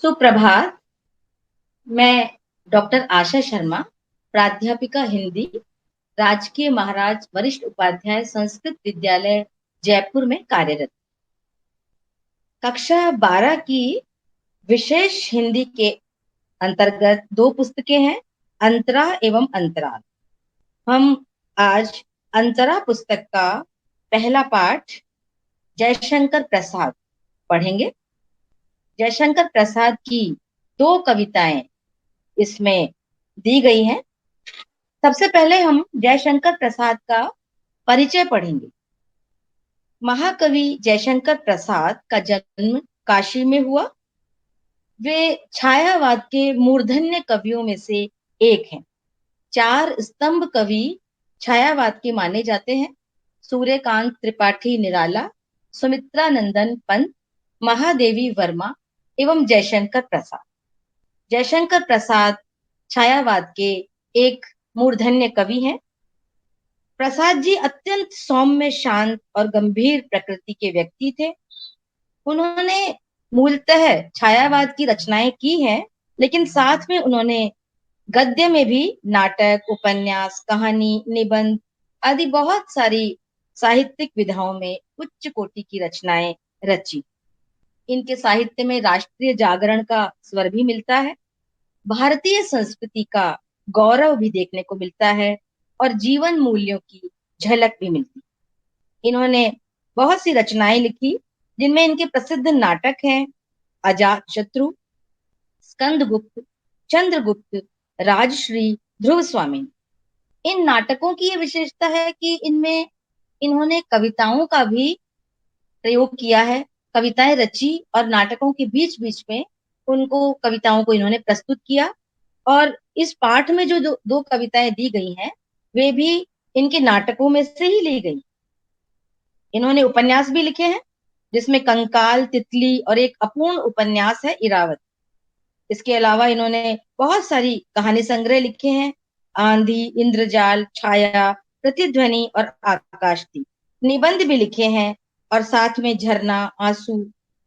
सुप्रभात। मैं डॉक्टर आशा शर्मा, प्राध्यापिका हिंदी, राजकीय महाराज वरिष्ठ उपाध्याय संस्कृत विद्यालय जयपुर में कार्यरत। कक्षा 12 की विशेष हिंदी के अंतर्गत दो पुस्तकें हैं, अंतरा एवं अंतराल। हम आज अंतरा पुस्तक का पहला पाठ जयशंकर प्रसाद पढ़ेंगे। जयशंकर प्रसाद की दो कविताएं इसमें दी गई हैं। सबसे पहले हम जयशंकर प्रसाद का परिचय पढ़ेंगे। महाकवि जयशंकर प्रसाद का जन्म काशी में हुआ। वे छायावाद के मूर्धन्य कवियों में से एक हैं। चार स्तंभ कवि छायावाद के माने जाते हैं: सूर्यकांत त्रिपाठी निराला, सुमित्रा नंदन पंत, महादेवी वर्मा एवं जयशंकर प्रसाद। जयशंकर प्रसाद छायावाद के एक मूर्धन्य कवि हैं। प्रसाद जी अत्यंत सौम्य, शांत और गंभीर प्रकृति के व्यक्ति थे। उन्होंने मूलतः छायावाद की रचनाएं की हैं, लेकिन साथ में उन्होंने गद्य में भी नाटक, उपन्यास, कहानी, निबंध आदि बहुत सारी साहित्यिक विधाओं में उच्च कोटि की रचनाएं रची। इनके साहित्य में राष्ट्रीय जागरण का स्वर भी मिलता है, भारतीय संस्कृति का गौरव भी देखने को मिलता है और जीवन मूल्यों की झलक भी मिलती है। इन्होंने बहुत सी रचनाएं लिखी, जिनमें इनके प्रसिद्ध नाटक हैं अजातशत्रु, स्कंदगुप्त, चंद्रगुप्त, राजश्री, ध्रुव स्वामी। इन नाटकों की ये विशेषता है कि इनमें इन्होंने कविताओं का भी प्रयोग किया है। कविताएं रची और नाटकों के बीच बीच में उनको कविताओं को इन्होंने प्रस्तुत किया। और इस पाठ में जो दो कविताएं दी गई हैं, वे भी इनके नाटकों में से ही ली गई। इन्होंने उपन्यास भी लिखे हैं, जिसमें कंकाल, तितली और एक अपूर्ण उपन्यास है इरावत। इसके अलावा इन्होंने बहुत सारी कहानी संग्रह लिखे हैं: आंधी, इंद्रजाल, छाया, प्रतिध्वनि और आकाशदीप। निबंध भी लिखे हैं और साथ में झरना, आंसू,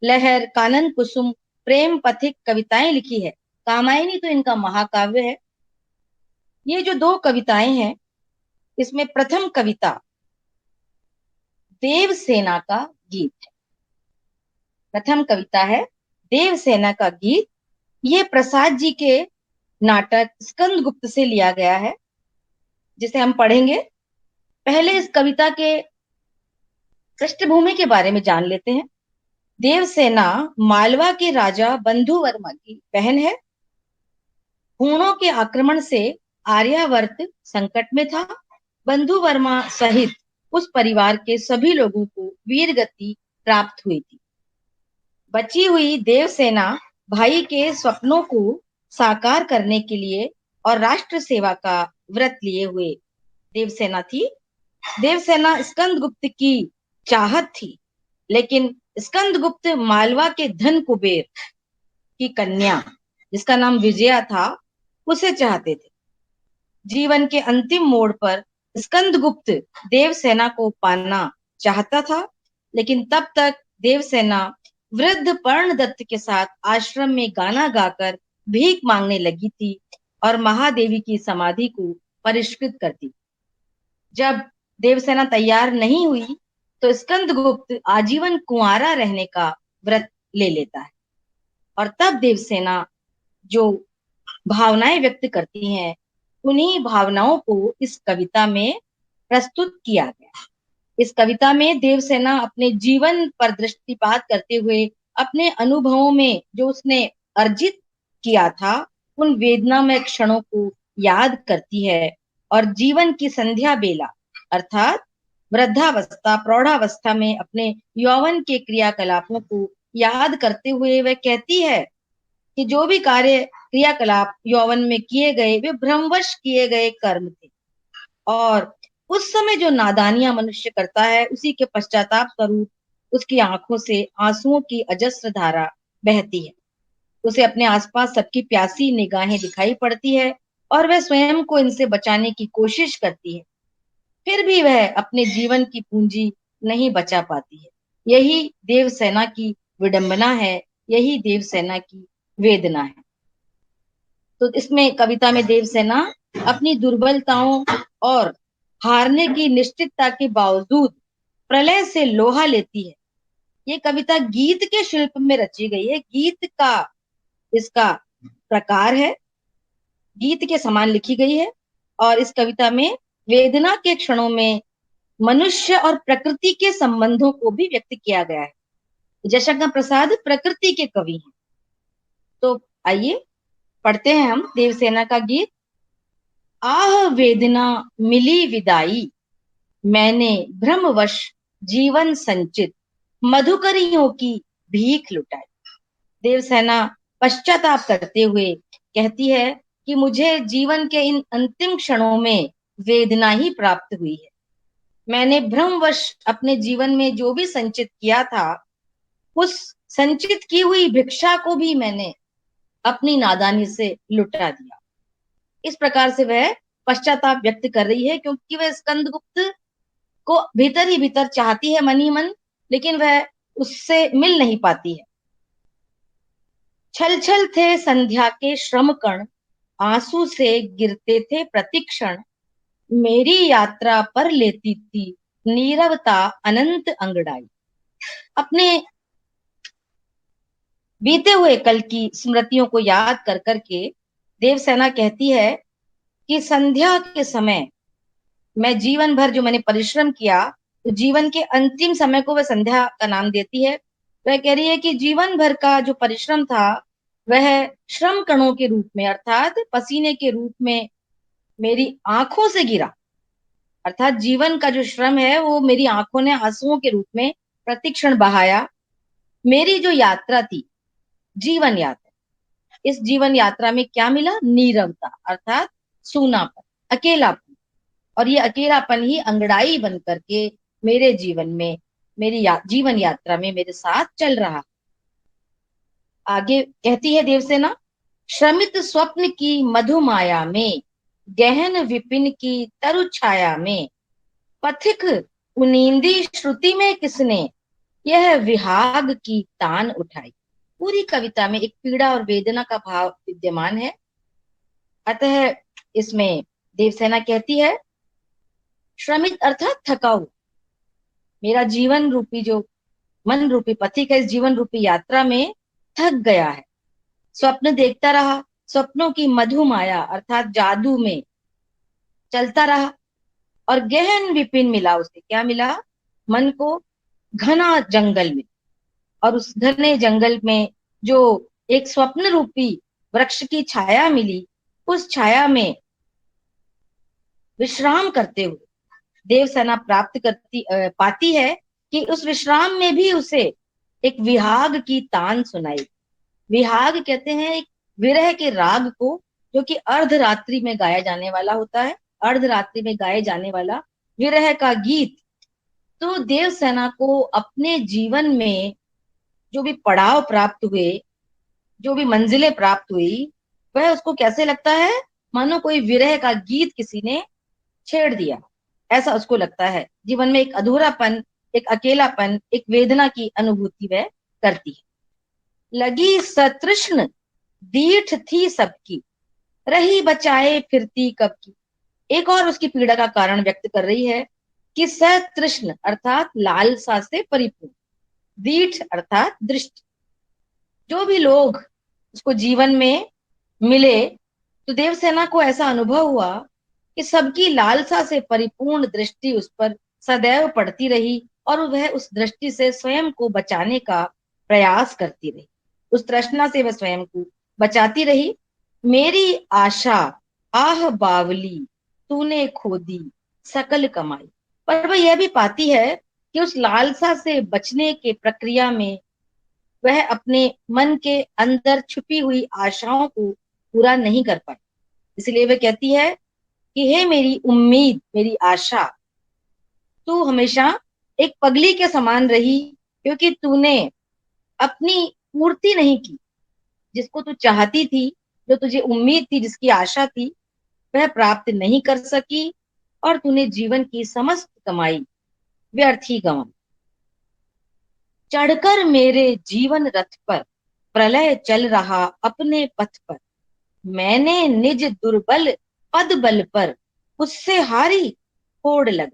लहर, कानन कुसुम, प्रेम पथिक कविताएं लिखी है। कामायनी तो इनका महाकाव्य है। ये जो दो कविताएं हैं, इसमें प्रथम कविता देवसेना का गीत है। प्रथम कविता है देवसेना का गीत। ये प्रसाद जी के नाटक स्कंदगुप्त से लिया गया है, जिसे हम पढ़ेंगे। पहले इस कविता के पृष्ठभूमि के बारे में जान लेते हैं। देवसेना मालवा के राजा बंधु वर्मा की बहन है। हूणों के आक्रमण से आर्यावर्त संकट में था। बंधु वर्मा सहित उस परिवार के सभी लोगों को वीर गति प्राप्त हुई थी। बची हुई देवसेना भाई के स्वप्नों को साकार करने के लिए और राष्ट्र सेवा का व्रत लिए हुए देवसेना थी। देवसेना स्कंदगुप्त की चाहत थी, लेकिन स्कंदगुप्त मालवा के धन कुबेर की कन्या, जिसका नाम विजया था, उसे चाहते थे। जीवन के अंतिम मोड़ पर स्कंदगुप्त देवसेना को पाना चाहता था, लेकिन तब तक देवसेना वृद्ध पर्णदत्त के साथ आश्रम में गाना गाकर भीख मांगने लगी थी और महादेवी की समाधि को परिष्कृत करती। जब देवसेना तैयार नहीं हुई तो स्कंदगुप्त आजीवन कुंवारा रहने का व्रत ले लेता है। और तब देवसेना जो भावनाएं व्यक्त करती हैं, उन्हीं भावनाओं को इस कविता में प्रस्तुत किया गया। इस कविता में देवसेना अपने जीवन पर दृष्टिपात करते हुए अपने अनुभवों में जो उसने अर्जित किया था, उन वेदनामय क्षणों को याद करती है और जीवन की संध्या बेला अर्थात वृद्धावस्था, प्रौढ़ावस्था में अपने यौवन के क्रियाकलापों को याद करते हुए वह कहती है कि जो भी कार्य क्रियाकलाप यौवन में किए गए, वे भ्रमवश किए गए कर्म थे और उस समय जो नादानियां मनुष्य करता है, उसी के पश्चाताप स्वरूप उसकी आंखों से आंसुओं की अजस्र धारा बहती है। उसे अपने आसपास सबकी प्यासी निगाहें दिखाई पड़ती है और वह स्वयं को इनसे बचाने की कोशिश करती है, फिर भी वह अपने जीवन की पूंजी नहीं बचा पाती है। यही देवसेना की विडंबना है, यही देवसेना की वेदना है। तो इसमें कविता में देवसेना अपनी दुर्बलताओं और हारने की निश्चितता के बावजूद प्रलय से लोहा लेती है। ये कविता गीत के शिल्प में रची गई है। गीत का इसका प्रकार है, गीत के समान लिखी गई है। और इस कविता में वेदना के क्षणों में मनुष्य और प्रकृति के संबंधों को भी व्यक्त किया गया है। जयशंकर प्रसाद प्रकृति के कवि हैं। तो आइए पढ़ते हैं हम देवसेना का गीत। आह वेदना मिली विदाई, मैंने भ्रमवश जीवन संचित, मधुकरियों की भीख लुटाई। देवसेना पश्चाताप करते हुए कहती है कि मुझे जीवन के इन अंतिम क्षणों में वेदना ही प्राप्त हुई है। मैंने भ्रमवश अपने जीवन में जो भी संचित किया था, उस संचित की हुई भिक्षा को भी मैंने अपनी नादानी से लुटा दिया। इस प्रकार से वह पश्चाताप व्यक्त कर रही है, क्योंकि वह स्कंदगुप्त को भीतर ही भीतर चाहती है, मन ही मन, लेकिन वह उससे मिल नहीं पाती है। छल छल थे संध्या के श्रम कण, आंसू से गिरते थे प्रतिक्षण, मेरी यात्रा पर लेती थी नीरवता अनंत अंगड़ाई। अपने बीते हुए कल की स्मृतियों को याद कर करके देवसेना कहती है कि संध्या के समय मैं जीवन भर जो मैंने परिश्रम किया, तो जीवन के अंतिम समय को वह संध्या का नाम देती है। वह कह रही है कि जीवन भर का जो परिश्रम था, वह श्रम कणों के रूप में अर्थात पसीने के रूप में मेरी आंखों से गिरा। अर्थात जीवन का जो श्रम है वो मेरी आंखों ने आंसुओं के रूप में प्रतिक्षण बहाया। मेरी जो यात्रा थी, जीवन यात्रा, इस जीवन यात्रा में क्या मिला? नीरवता अर्थात सूनापन, अकेलापन। और ये अकेलापन ही अंगड़ाई बन करके मेरे जीवन में, मेरी जीवन यात्रा में मेरे साथ चल रहा। आगे कहती है देवसेना, श्रमित स्वप्न की मधुमाया में, गहन विपिन की तरु छाया में, पथिक उनींदी श्रुति में किसने यह विहाग की तान उठाई। पूरी कविता में एक पीड़ा और वेदना का भाव विद्यमान है। अतः इसमें देवसेना कहती है, श्रमित अर्थात थका हुआ, मेरा जीवन रूपी जो मन रूपी पथिक है, इस जीवन रूपी यात्रा में थक गया है। स्वप्न देखता रहा, स्वप्नों की मधु माया अर्थात जादू में चलता रहा। और गहन विपिन मिला, उसे क्या मिला? मन को घना जंगल में, और उस घने जंगल में जो एक स्वप्न रूपी वृक्ष की छाया मिली, उस छाया में विश्राम करते हुए देवसेना प्राप्त पाती है कि उस विश्राम में भी उसे एक विहाग की तान सुनाई। विहाग कहते हैं एक विरह के राग को, जो कि अर्धरात्रि में गाया जाने वाला होता है। अर्धरात्रि में गाए जाने वाला विरह का गीत। तो देवसेना को अपने जीवन में जो भी पड़ाव प्राप्त हुए, जो भी मंजिलें प्राप्त हुई, वह उसको कैसे लगता है? मानो कोई विरह का गीत किसी ने छेड़ दिया, ऐसा उसको लगता है। जीवन में एक अधूरापन, एक अकेलापन, एक वेदना की अनुभूति वह करती है। लगी सतृष्ण दीठ थी सबकी, रही बचाए फिरती कब की। एक और उसकी पीड़ा का कारण व्यक्त कर रही है कि सतृष्ण अर्थात लालसा से परिपूर्ण, दीठ अर्थात दृष्टि। जो भी लोग उसको जीवन में मिले, तो देवसेना को ऐसा अनुभव हुआ कि सबकी लालसा से परिपूर्ण दृष्टि उस पर सदैव पड़ती रही, और वह उस दृष्टि से स्वयं को बचाने का प्रयास करती रही, उस तृष्णा से वह स्वयं को बचाती रही। मेरी आशा आह बावली, तूने खो दी सकल कमाई। पर वह यह भी पाती है कि उस लालसा से बचने के प्रक्रिया में वह अपने मन के अंदर छुपी हुई आशाओं को पूरा नहीं कर पाई। इसलिए वह कहती है कि हे मेरी उम्मीद, मेरी आशा, तू हमेशा एक पगली के समान रही, क्योंकि तूने अपनी पूर्ति नहीं की। जिसको तू चाहती थी, जो तुझे उम्मीद थी, जिसकी आशा थी, वह प्राप्त नहीं कर सकी, और तूने जीवन की समस्त कमाई व्यर्थ ही गंवाई। चढ़कर मेरे जीवन रथ पर प्रलय चल रहा अपने पथ पर, मैंने निज दुर्बल पद बल पर उससे हारी होड़ लग।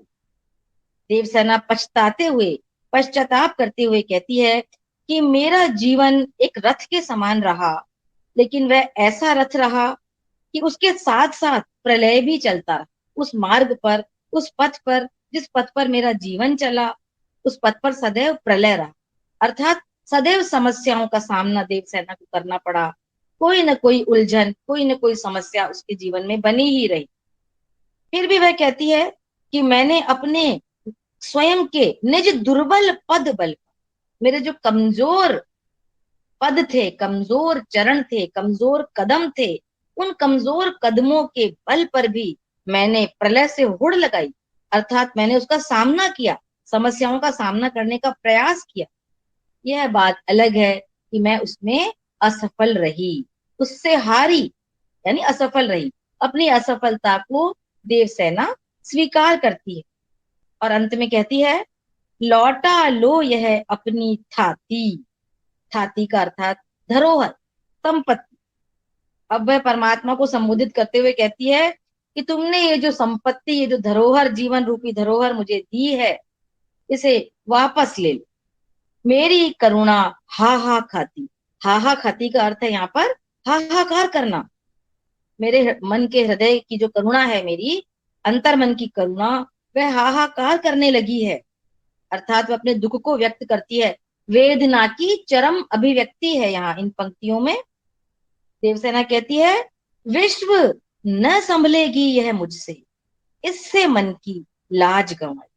देवसेना पछताते हुए, पश्चाताप करते हुए कहती है कि मेरा जीवन एक रथ के समान रहा, लेकिन वह ऐसा रथ रहा कि उसके साथ साथ प्रलय भी चलता रहा। उस मार्ग पर, उस पथ पर, जिस पथ पर मेरा जीवन चला, उस पथ पर सदैव प्रलय रहा। अर्थात सदैव समस्याओं का सामना देवसेना को करना पड़ा। कोई न कोई उलझन, कोई न कोई समस्या उसके जीवन में बनी ही रही। फिर भी वह कहती है कि मैंने अपने स्वयं के निज दुर्बल पद बल, मेरे जो कमजोर पद थे, कमजोर चरण थे, कमजोर कदम थे, उन कमजोर कदमों के बल पर भी मैंने प्रलय से होड़ लगाई। अर्थात मैंने उसका सामना किया, समस्याओं का सामना करने का प्रयास किया। यह बात अलग है कि मैं उसमें असफल रही, उससे हारी, यानी असफल रही। अपनी असफलता को देवसेना स्वीकार करती है और अंत में कहती है, लौटा लो यह अपनी थाती। थाती का अर्थात धरोहर, संपत्ति। अब वह परमात्मा को संबोधित करते हुए कहती है कि तुमने ये जो संपत्ति, ये जो धरोहर, जीवन रूपी धरोहर मुझे दी है, इसे वापस ले लो। मेरी करुणा हा हा खाती। हा हा खाती का अर्थ है यहाँ पर हाहाकार करना। मेरे मन के हृदय की जो करुणा है, मेरी अंतर मन की करुणा, वह हाहाकार करने लगी है। अर्थात वह अपने दुख को व्यक्त करती है। वेदना की चरम अभिव्यक्ति है यहाँ इन पंक्तियों में। देवसेना कहती है, विश्व न संभलेगी यह मुझसे, इससे मन की लाज गंवाई।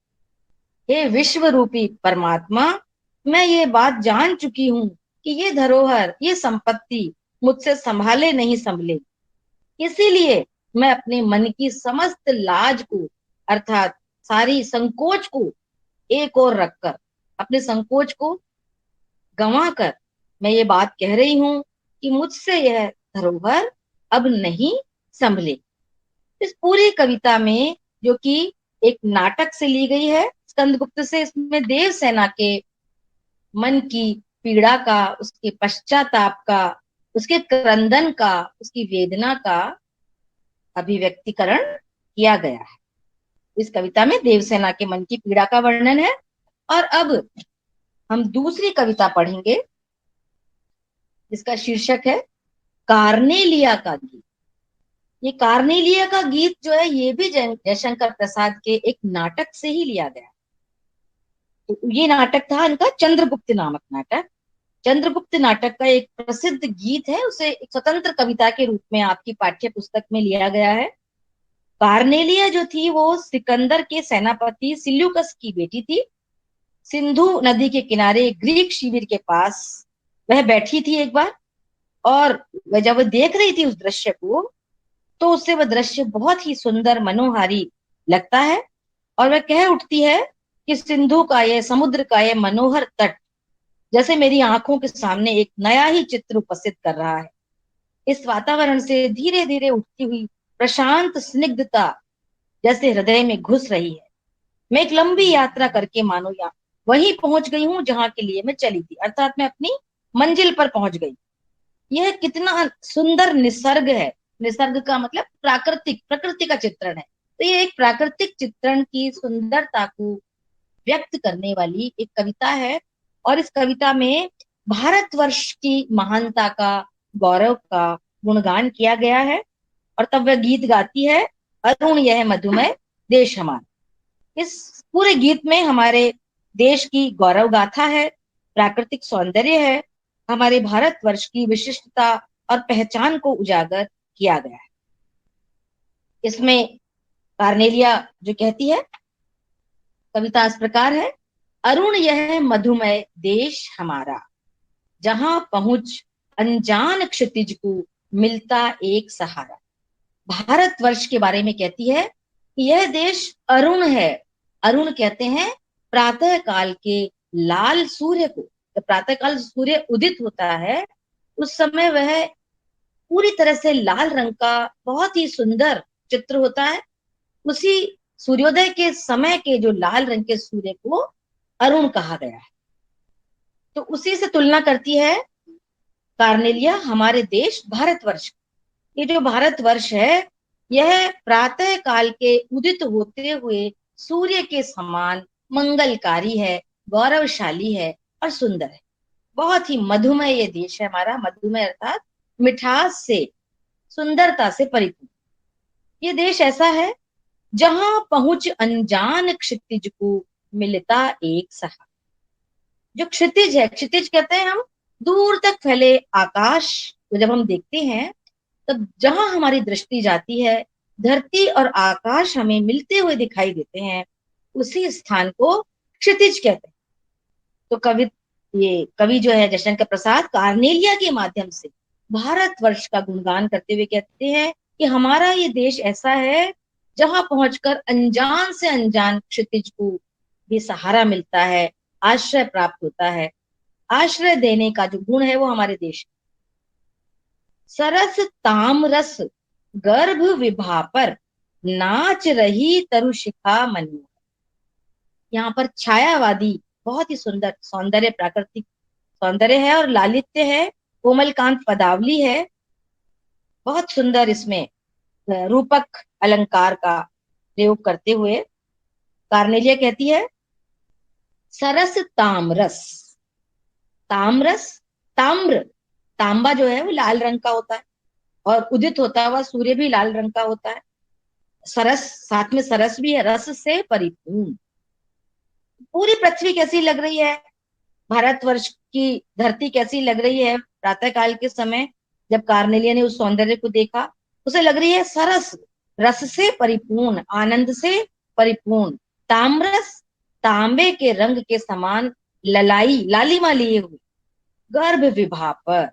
हे विश्व रूपी परमात्मा, मैं ये बात जान चुकी हूं कि ये धरोहर, ये संपत्ति मुझसे संभाले नहीं संभले। इसीलिए मैं अपने मन की समस्त लाज को, अर्थात सारी संकोच को एक ओर रखकर, अपने संकोच को गंवा कर मैं ये बात कह रही हूं कि मुझसे यह धरोहर अब नहीं संभले। इस पूरी कविता में, जो कि एक नाटक से ली गई है स्कंदगुप्त से, इसमें देवसेना के मन की पीड़ा का, उसके पश्चाताप का, उसके क्रंदन का, उसकी वेदना का अभिव्यक्तिकरण किया गया है। इस कविता में देवसेना के मन की पीड़ा का वर्णन है। और अब हम दूसरी कविता पढ़ेंगे जिसका शीर्षक है कार्नेलिया का गीत। ये कार्नेलिया का गीत जो है, ये भी जयशंकर प्रसाद के एक नाटक से ही लिया गया। तो ये नाटक था इनका चंद्रगुप्त नामक नाटक। चंद्रगुप्त नाटक का एक प्रसिद्ध गीत है, उसे एक स्वतंत्र कविता के रूप में आपकी पाठ्य पुस्तक में लिया गया है। कार्नेलिया जो थी वो सिकंदर के सेनापति सिल्यूकस की बेटी थी। सिंधु नदी के किनारे ग्रीक शिविर के पास वह बैठी थी एक बार, और वह जब वह देख रही थी उस दृश्य को, तो उससे वह दृश्य बहुत ही सुंदर, मनोहारी लगता है। और वह कह उठती है कि सिंधु का यह, समुद्र का यह मनोहर तट जैसे मेरी आंखों के सामने एक नया ही चित्र उपस्थित कर रहा है। इस वातावरण से धीरे धीरे उठती हुई प्रशांत स्निग्धता जैसे हृदय में घुस रही है। मैं एक लंबी यात्रा करके मानो यहाँ वहीं पहुंच गई हूँ जहां के लिए मैं चली थी। अर्थात मैं अपनी मंजिल पर पहुंच गई। यह कितना सुंदर निसर्ग है। निसर्ग का मतलब प्राकृतिक, प्रकृति का चित्रण है। तो ये एक प्राकृतिक चित्रण की सुंदरता को व्यक्त करने वाली एक कविता है। और इस कविता में भारतवर्ष की महानता का, गौरव का गुणगान किया गया है। और तब वह गीत गाती है, अरुण यह मधुमेह देश हमारा। इस पूरे गीत में हमारे देश की गौरव गाथा है, प्राकृतिक सौंदर्य है, हमारे भारतवर्ष की विशिष्टता और पहचान को उजागर किया गया है। इसमें कार्नेलिया जो कहती है, कविता इस प्रकार है, अरुण यह मधुमय देश हमारा, जहां पहुंच अनजान क्षितिज को मिलता एक सहारा। भारतवर्ष के बारे में कहती है कि यह देश अरुण है। अरुण कहते हैं प्रातः काल के लाल सूर्य को। जब प्रातः काल सूर्य उदित होता है, उस समय वह पूरी तरह से लाल रंग का बहुत ही सुंदर चित्र होता है। उसी सूर्योदय के समय के जो लाल रंग के सूर्य को अरुण कहा गया है। तो उसी से तुलना करती है कार्नेलिया हमारे देश भारतवर्ष, ये जो भारतवर्ष है यह प्रातः काल के उदित होते हुए सूर्य के समान मंगलकारी है, गौरवशाली है और सुंदर है। बहुत ही मधुमय ये देश है हमारा, मधुमय अर्थात मिठास से, सुंदरता से परिपूर्ण। ये देश ऐसा है जहां पहुंच अनजान क्षितिज को मिलता एक सहारा। जो क्षितिज है, क्षितिज कहते हैं हम दूर तक फैले आकाश को जब हम देखते हैं, तब जहां हमारी दृष्टि जाती है धरती और आकाश हमें मिलते हुए दिखाई देते हैं, उसी स्थान को क्षितिज कहते हैं। तो कवि जो है जयशंकर प्रसाद कार्नेलिया के माध्यम से भारतवर्ष का गुणगान करते हुए कहते हैं कि हमारा ये देश ऐसा है जहां पहुंचकर अनजान से अनजान क्षितिज को भी सहारा मिलता है, आश्रय प्राप्त होता है। आश्रय देने का जो गुण है वो हमारे देश। सरस तामरस गर्भ विभा पर नाच रही तरुशिखा मनु। यहाँ पर छायावादी बहुत ही सुंदर सौंदर्य, प्राकृतिक सौंदर्य है और लालित्य है, कोमलकांत पदावली है। बहुत सुंदर इसमें रूपक अलंकार का प्रयोग करते हुए कार्नेलिया कहती है, सरस तामरस। तामरस, ताम्र, तांबा जो है वो लाल रंग का होता है और उदित होता हुआ सूर्य भी लाल रंग का होता है। सरस, साथ में सरस भी है, रस से परिपूर्ण। पूरी पृथ्वी कैसी लग रही है, भारतवर्ष की धरती कैसी लग रही है प्रातः काल के समय जब कार्नेलिया ने उस सौंदर्य को देखा, उसे लग रही है सरस, रस से परिपूर्ण, आनंद से परिपूर्ण। ताम्रस, तांबे के रंग के समान ललाई, लालिमा लिए हुए। गर्भ विभा पर,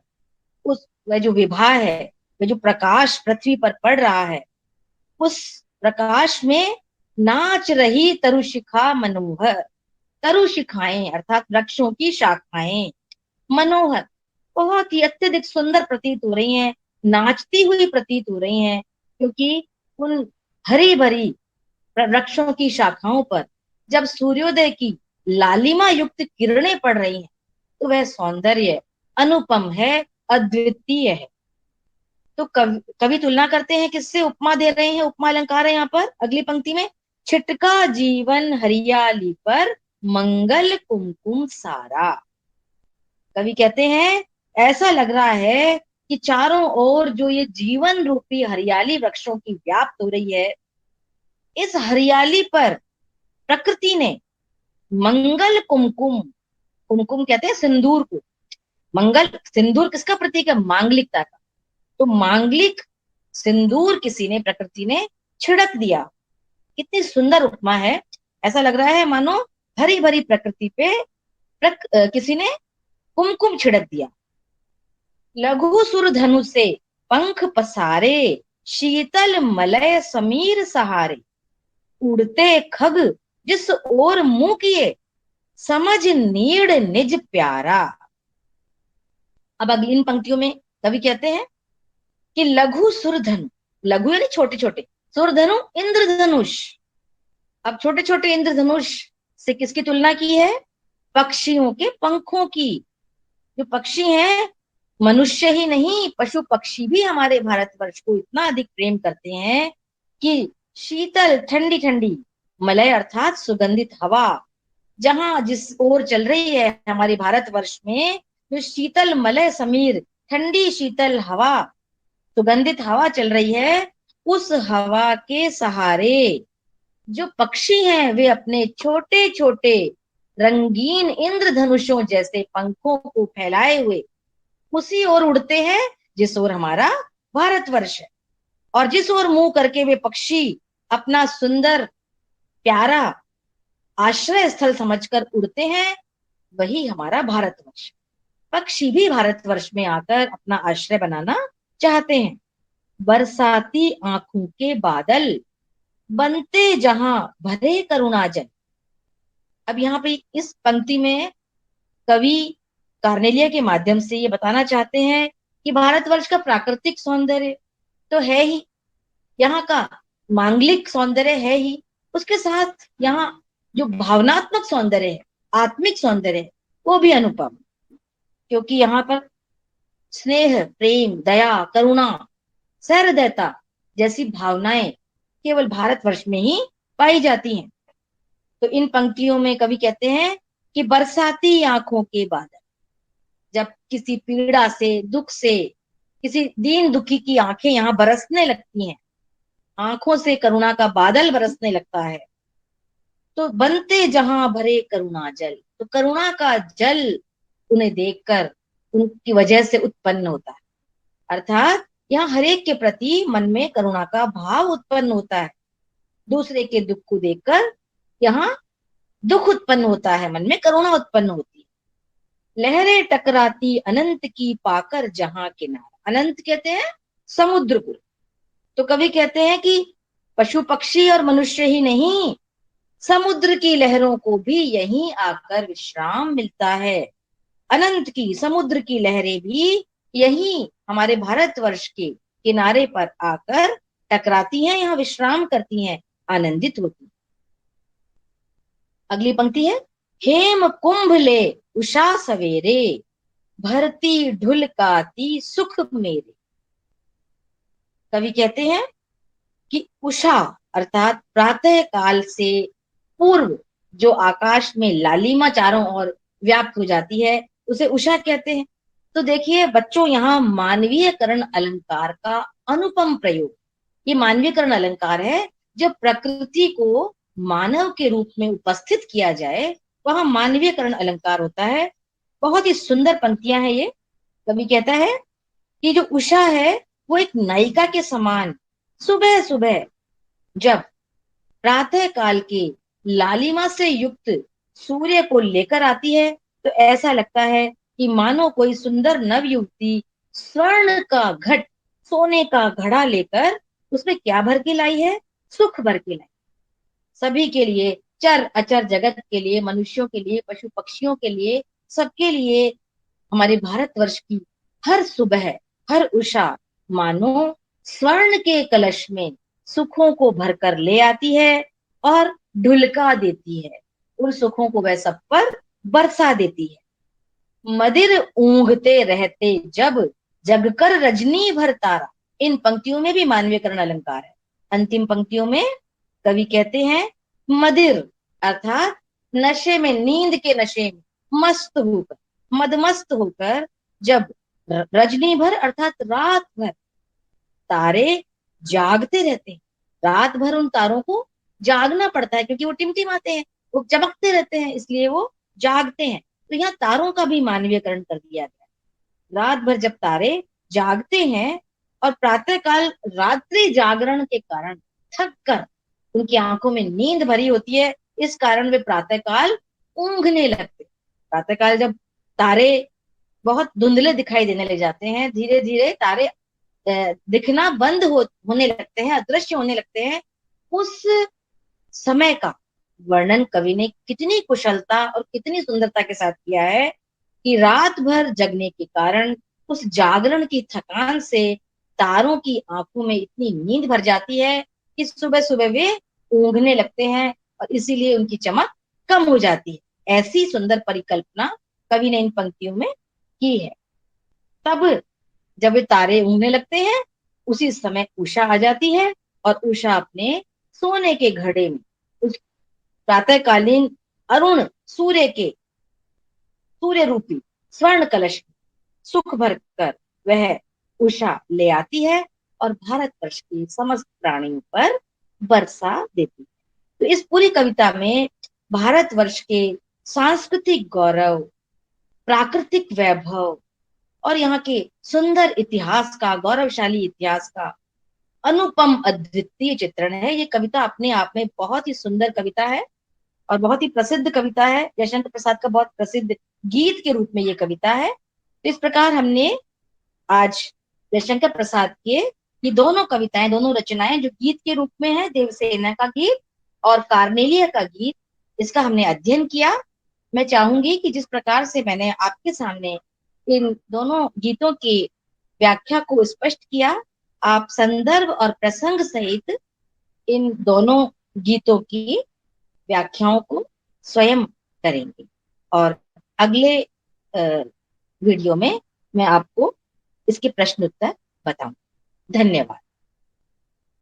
उस वह जो विभा है, वह जो प्रकाश पृथ्वी पर पड़ रहा है, उस प्रकाश में नाच रही तरुशिखा मनोहर। तरुशिखाएं अर्थात वृक्षों की शाखाएं मनोहर, बहुत ही अत्यधिक सुंदर प्रतीत हो रही हैं, नाचती हुई प्रतीत हो रही हैं, क्योंकि उन हरी भरी वृक्षों की शाखाओं पर जब सूर्योदय की लालिमा युक्त किरणें पड़ रही हैं तो वह सौंदर्य अनुपम है, अद्वितीय है। तो कवि तुलना करते हैं, किससे उपमा दे रहे हैं, उपमा अलंकार है यहाँ पर अगली पंक्ति में, छिटका जीवन हरियाली पर मंगल कुमकुम सारा। कवि कहते हैं ऐसा लग रहा है कि चारों ओर जो ये जीवन रूपी हरियाली वृक्षों की व्याप्त हो रही है, इस हरियाली पर प्रकृति ने मंगल कुमकुम, कुमकुम कहते हैं सिंदूर को, मंगल सिंदूर किसका प्रतीक है, मांगलिकता का, तो मांगलिक सिंदूर किसी ने, प्रकृति ने छिड़क दिया। कितनी सुंदर उपमा है, ऐसा लग रहा है मानो हरी भरी प्रकृति पे किसी ने कुमकुम छिड़क दिया। लघु सुर धनु से पंख पसारे, शीतल मलय समीर सहारे, उड़ते खग जिस ओर मुंह किए, समझ नीड़ निज प्यारा। अब अगली इन पंक्तियों में कवि कहते हैं कि लघु सुरधनु, लघु यानी छोटे छोटे, सुरधनु इंद्रधनुष। अब छोटे छोटे इंद्रधनुष से किसकी तुलना की है, पक्षियों के पंखों की। जो पक्षी हैं, मनुष्य ही नहीं पशु पक्षी भी हमारे भारतवर्ष को इतना अधिक प्रेम करते हैं कि शीतल ठंडी ठंडी मलय अर्थात सुगंधित हवा जहां जिस ओर चल रही है हमारे भारतवर्ष में, जो शीतल मलय समीर, ठंडी शीतल हवा, सुगंधित हवा चल रही है, उस हवा के सहारे जो पक्षी हैं वे अपने छोटे छोटे रंगीन इंद्रधनुषों जैसे पंखों को फैलाए हुए उसी ओर उड़ते हैं जिस ओर हमारा भारतवर्ष है। और जिस ओर मुंह करके वे पक्षी अपना सुंदर प्यारा आश्रय स्थल समझकर उड़ते हैं, वही हमारा भारतवर्ष। पक्षी भी भारतवर्ष में आकर अपना आश्रय बनाना चाहते हैं। बरसाती आंखों के बादल बनते जहां भरे करुणा जल। अब यहाँ पे इस पंक्ति में कवि कार्नेलिया के माध्यम से ये बताना चाहते हैं कि भारतवर्ष का प्राकृतिक सौंदर्य तो है ही, यहाँ का मांगलिक सौंदर्य है ही, उसके साथ यहाँ जो भावनात्मक सौंदर्य है, आत्मिक सौंदर्य है, वो भी अनुपम, क्योंकि यहाँ पर स्नेह, प्रेम, दया, करुणा, सहृदयता जैसी भावनाएं केवल भारतवर्ष में ही पाई जाती हैं। तो इन पंक्तियों में कवि कहते हैं कि बरसाती आंखों के बादल, जब किसी पीड़ा से, दुख से, किसी दीन दुखी की आंखें यहाँ बरसने लगती हैं, आंखों से करुणा का बादल बरसने लगता है, तो बनते जहां भरे करुणा जल, तो करुणा का जल उन्हें देखकर, उनकी वजह से उत्पन्न होता है। अर्थात यहाँ हरेक के प्रति मन में करुणा का भाव उत्पन्न होता है। दूसरे के दुख को देखकर यहाँ दुख उत्पन्न होता है, मन में करुणा उत्पन्न होती है। लहरें टकराती अनंत की पाकर जहां किनारा, अनंत कहते हैं समुद्र को। तो कवि कहते हैं कि पशु पक्षी और मनुष्य ही नहीं, समुद्र की लहरों को भी यहीं आकर विश्राम मिलता है। अनंत की, समुद्र की लहरें भी यहीं हमारे भारतवर्ष के किनारे पर आकर टकराती हैं, यहाँ विश्राम करती हैं, आनंदित होती। अगली पंक्ति है, हेम कुंभ ले उषा सवेरे, भरती ढुलकाती सुख मेरे। कवि कहते हैं कि उषा अर्थात प्रातः काल से पूर्व जो आकाश में लालिमा चारों ओर व्याप्त हो जाती है, उसे उषा कहते हैं। तो देखिए बच्चों, यहाँ मानवीयकरण अलंकार का अनुपम प्रयोग, ये मानवीयकरण अलंकार है। जब प्रकृति को मानव के रूप में उपस्थित किया जाए, वहां मानवीयकरण अलंकार होता है। बहुत ही सुंदर पंक्तियां हैं ये। कवि कहता है कि जो उषा है वो एक नायिका के समान सुबह सुबह जब प्रातः काल के लालिमा से युक्त सूर्य को लेकर आती है, तो ऐसा लगता है कि मानो कोई सुंदर नव युवती स्वर्ण का घट, सोने का घड़ा लेकर उसमें क्या भर के लाई है? सुख भर के लाई। सभी के लिए, चर अचर जगत के लिए, मनुष्यों के लिए, पशु पक्षियों के लिए, सबके लिए हमारे भारतवर्ष की हर सुबह, हर उषा मानो स्वर्ण के कलश में सुखों को भरकर ले आती है और ढुलका देती है। उन सुखों को वह सब पर बरसा देती है। मदिर ऊंघते रहते जब, जगकर रजनी भर तारा। इन पंक्तियों में भी मानवीयकरण अलंकार है। अंतिम पंक्तियों में कवि कहते हैं मदिर अर्थात नशे में, नींद के नशे में मस्त होकर, मदमस्त होकर जब रजनी भर अर्थात रात भर तारे जागते रहते हैं। रात भर उन तारों को जागना पड़ता है क्योंकि वो टिमटिमाते हैं, वो चमकते रहते हैं, इसलिए वो जागते हैं। तो यहाँ तारों का भी मानवीयकरण कर दिया गया है। रात भर जब तारे जागते हैं और प्रातःकाल रात्रि जागरण के कारण थक कर उनकी आंखों में नींद भरी होती है, इस कारण वे प्रातःकाल ऊंघने लगते। प्रातःकाल जब तारे बहुत धुंधले दिखाई देने लग जाते हैं, धीरे धीरे तारे दिखना बंद होने लगते हैं, अदृश्य होने लगते हैं, उस समय का वर्णन कवि ने कितनी कुशलता और कितनी सुंदरता के साथ किया है कि रात भर जगने के कारण उस जागरण की थकान से तारों की आंखों में इतनी नींद भर जाती है कि सुबह सुबह वे ऊँघने लगते हैं और इसीलिए उनकी चमक कम हो जाती है। ऐसी सुंदर परिकल्पना कवि ने इन पंक्तियों में की है। तब जब वे तारे ऊँघने लगते हैं, उसी समय उषा आ जाती है और उषा अपने सोने के घड़े में उस प्रातःकालीन अरुण सूर्य के, सूर्य रूपी स्वर्ण कलश में सुख भर कर वह उषा ले आती है और भारतवर्ष के समस्त प्राणियों पर बरसा देती है। तो इस पूरी कविता में भारतवर्ष के सांस्कृतिक गौरव, प्राकृतिक वैभव और यहाँ के सुंदर इतिहास का, गौरवशाली इतिहास का अनुपम अद्वितीय चित्रण है। ये कविता अपने आप में बहुत ही सुंदर कविता है और बहुत ही प्रसिद्ध कविता है। जयशंकर प्रसाद का बहुत प्रसिद्ध गीत के रूप में ये कविता है। तो इस प्रकार हमने आज जयशंकर प्रसाद के ये दोनों कविताएं, दोनों रचनाएं जो गीत के रूप में है, देवसेना का गीत और कार्नेलिया का गीत, इसका हमने अध्ययन किया। मैं चाहूंगी कि जिस प्रकार से मैंने आपके सामने इन दोनों गीतों की व्याख्या को स्पष्ट किया, आप संदर्भ और प्रसंग सहित इन दोनों गीतों की व्याख्याओं को स्वयं करेंगे और अगले वीडियो में मैं आपको इसके प्रश्न उत्तर बताऊं। धन्यवाद।